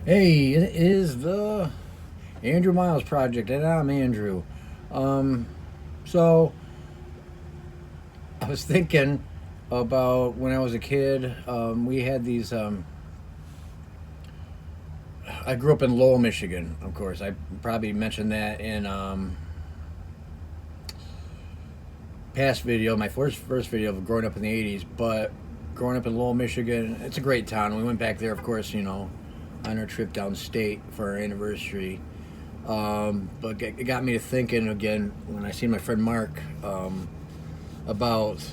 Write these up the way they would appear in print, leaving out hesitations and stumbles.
Hey, it is the Andrew Miles Project, and I'm Andrew. Um, so I was thinking about when I was a kid. We had these. I grew up in Lowell, Michigan. Of course, I probably mentioned that in past video, my first video of growing up in the '80s. But growing up in Lowell, Michigan, it's a great town. We went back there, of course, on our trip downstate for our anniversary. But it got me to thinking again when I seen my friend Mark about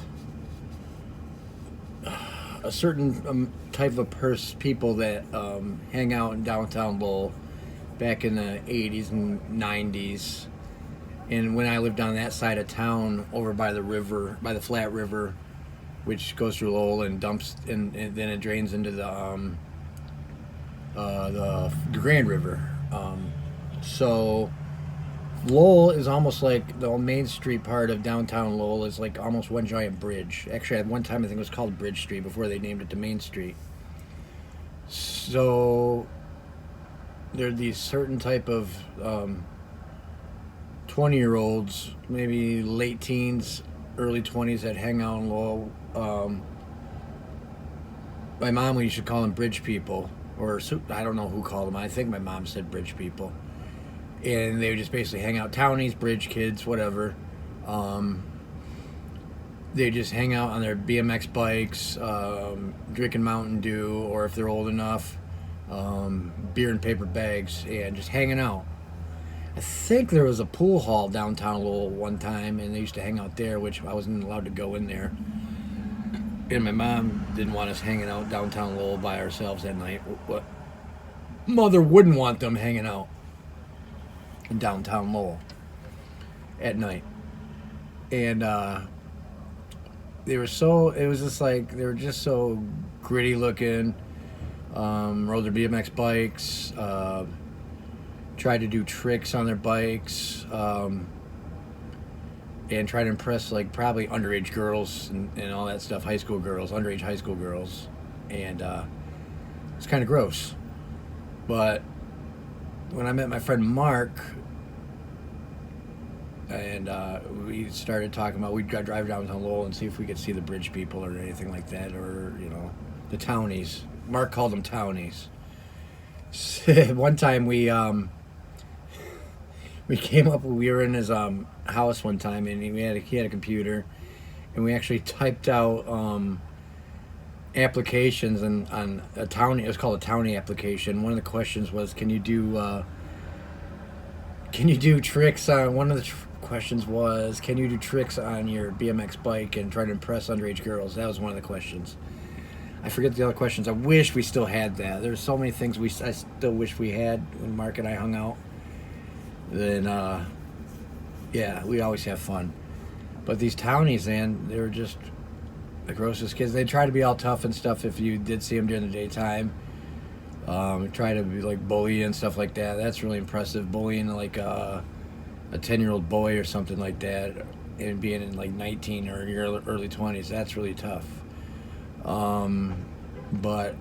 a certain type of people that hang out in downtown Lowell back in the 80s and 90s. And when I lived on that side of town over by the river, by the Flat River, which goes through Lowell and dumps, and then it drains into the Grand River. So Lowell is almost like the main street part of downtown Lowell is like almost one giant bridge. Actually, at one time I think it was called Bridge Street before they named it the Main Street. So there are these certain type of 20-year-olds, maybe late teens, early 20s that hang out in Lowell. My mom, we used to call them bridge people, or I don't know who called them. I think my mom said bridge people, and they would just basically hang out, townies, bridge kids, whatever. Um, they just hang out on their BMX bikes, drinking Mountain Dew, or if they're old enough, beer and paper bags, and just hanging out. I think there was a pool hall downtown Lowell one time, and they used to hang out there, which I wasn't allowed to go in there. And my mom didn't want us hanging out downtown Lowell by ourselves at night. What mother wouldn't want them hanging out in downtown Lowell at night? And it was just like, they were just so gritty looking, rode their BMX bikes, tried to do tricks on their bikes, and try to impress like probably underage girls and all that stuff, underage high school girls. And it's kind of gross. But when I met my friend Mark, and we started talking about, we'd drive downtown Lowell and see if we could see the bridge people or anything like that, or the townies. Mark called them townies. One time we came up, we were in his house one time, and he had a computer, and we actually typed out applications on a townie. It was called a townie application. One of the questions was, can you do tricks on one of the questions was, can you do tricks on your BMX bike and try to impress underage girls? That was one of the questions. I forget the other questions. I wish we still had that. There's so many things I still wish we had when Mark and I hung out. Then yeah, we always have fun. But these townies, man, they were just the grossest kids. They try to be all tough and stuff if you did see them during the daytime. Try to be like bully and stuff like that. That's really impressive. Bullying like a 10-year-old boy or something like that, and being in like 19 or your early 20s, that's really tough. But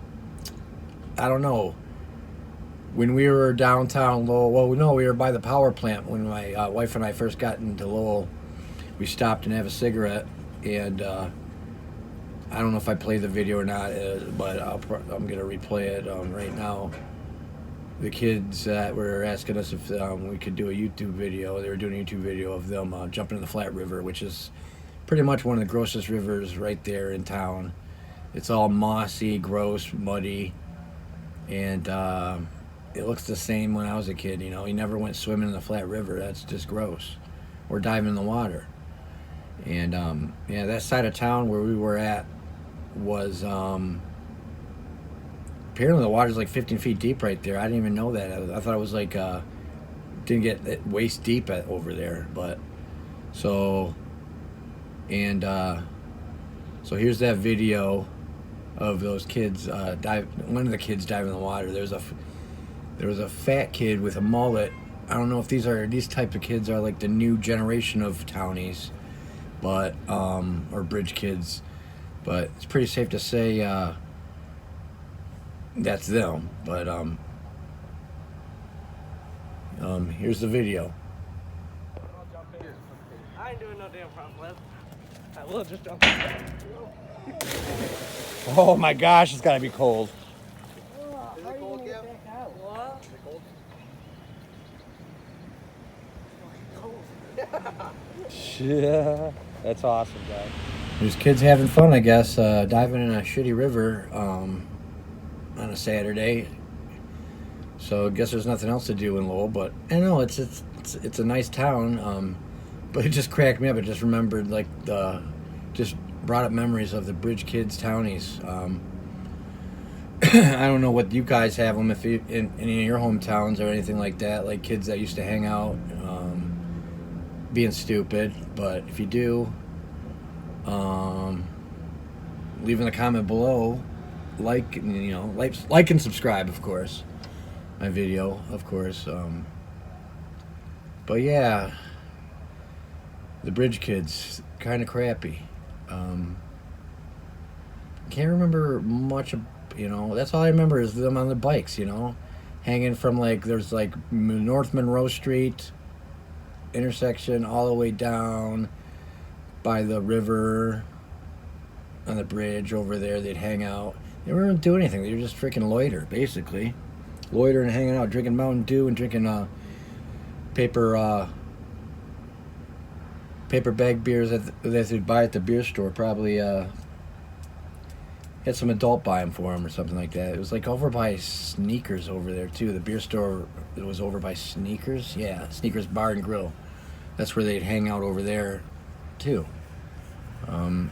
I don't know. When we were downtown Lowell, well, no, we were by the power plant when my wife and I first got into Lowell. We stopped and have a cigarette, and I don't know if I played the video or not, but I'm gonna replay it right now. The kids that were asking us if we could do a YouTube video. They were doing a YouTube video of them jumping in the Flat River, which is pretty much one of the grossest rivers right there in town. It's all mossy, gross, muddy, and it looks the same when I was a kid. You never went swimming in the Flat River. That's just gross. Or diving in the water. And yeah, that side of town where we were at was apparently the water's like 15 feet deep right there. I didn't even know that. I thought it was like didn't get waist deep over there. But so and so here's that video of those kids one of the kids diving in the water. There was a fat kid with a mullet. I don't know if these type of kids are like the new generation of townies, but or bridge kids, but it's pretty safe to say that's them. But Here's the video. I ain't doing no damn front flip. I will just jump. Oh my gosh, it's gotta be cold. Is it cold, Kev? What? Is it cold? Yeah, that's awesome, guys. There's kids having fun, I guess, diving in a shitty river on a Saturday. So I guess there's nothing else to do in Lowell, but I know it's a nice town. But it just cracked me up. It just remembered just brought up memories of the Bridge Kids Townies. I don't know what you guys have them if you in any of your hometowns or anything like that, like kids that used to hang out, being stupid. But if you do, leave in a comment below, like and subscribe, of course, my video, of course. But yeah, the Bridge Kids, kind of crappy. Can't remember much of. That's all I remember is them on the bikes, hanging from there's North Monroe Street intersection all the way down by the river on the bridge over there. They'd hang out. They weren't doing anything. They were just freaking loiter, basically. Loitering and hanging out, drinking Mountain Dew and drinking paper bag beers that they'd buy at the beer store. Probably had some adult buy them for them or something like that. It was over by Sneakers over there too. The beer store, it was over by Sneakers. Yeah, Sneakers Bar and Grill. That's where they'd hang out over there too. One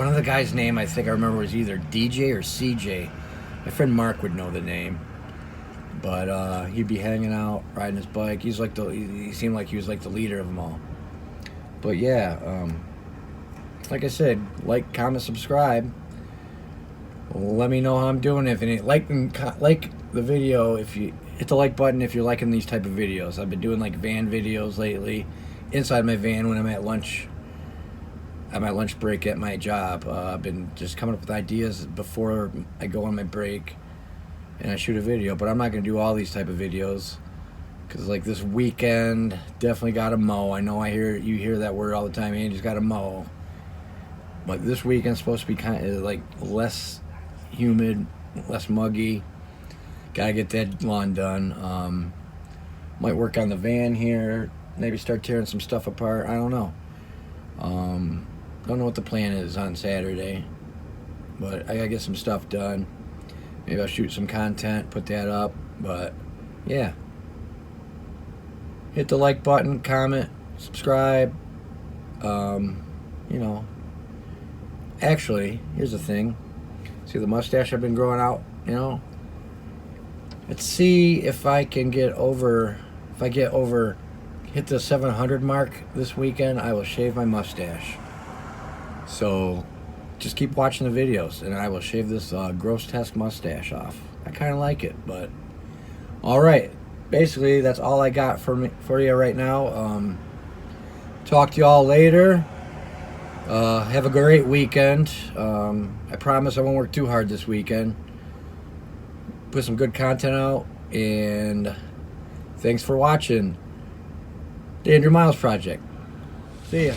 of the guys' name I think I remember was either DJ or CJ. My friend Mark would know the name, but he'd be hanging out, riding his bike. He seemed like he was the leader of them all. But yeah. Like I said, like, comment, subscribe. Let me know how I'm doing. If any, like the video, if you hit the like button if you're liking these type of videos. I've been doing van videos lately, inside my van when I'm at lunch, at my lunch break at my job. I've been just coming up with ideas before I go on my break, and I shoot a video. But I'm not gonna do all these type of videos because this weekend definitely got to mow. I know you hear that word all the time. You just got to mow. But this weekend's supposed to be kind of less humid, less muggy. Gotta get that lawn done. Might work on the van here. Maybe start tearing some stuff apart. I don't know. Don't know what the plan is on Saturday. But I gotta get some stuff done. Maybe I'll shoot some content, put that up. But yeah. Hit the like button, comment, subscribe. Actually, here's the thing. See the mustache I've been growing out, Let's see if I can hit the 700 mark this weekend, I will shave my mustache. So, just keep watching the videos, and I will shave this grotesque mustache off. I kind of like it, but... Alright, basically, that's all I got for you right now. Talk to y'all later. Have a great weekend. I promise I won't work too hard this weekend. Put some good content out, and thanks for watching the Andrew Miles Project. See ya.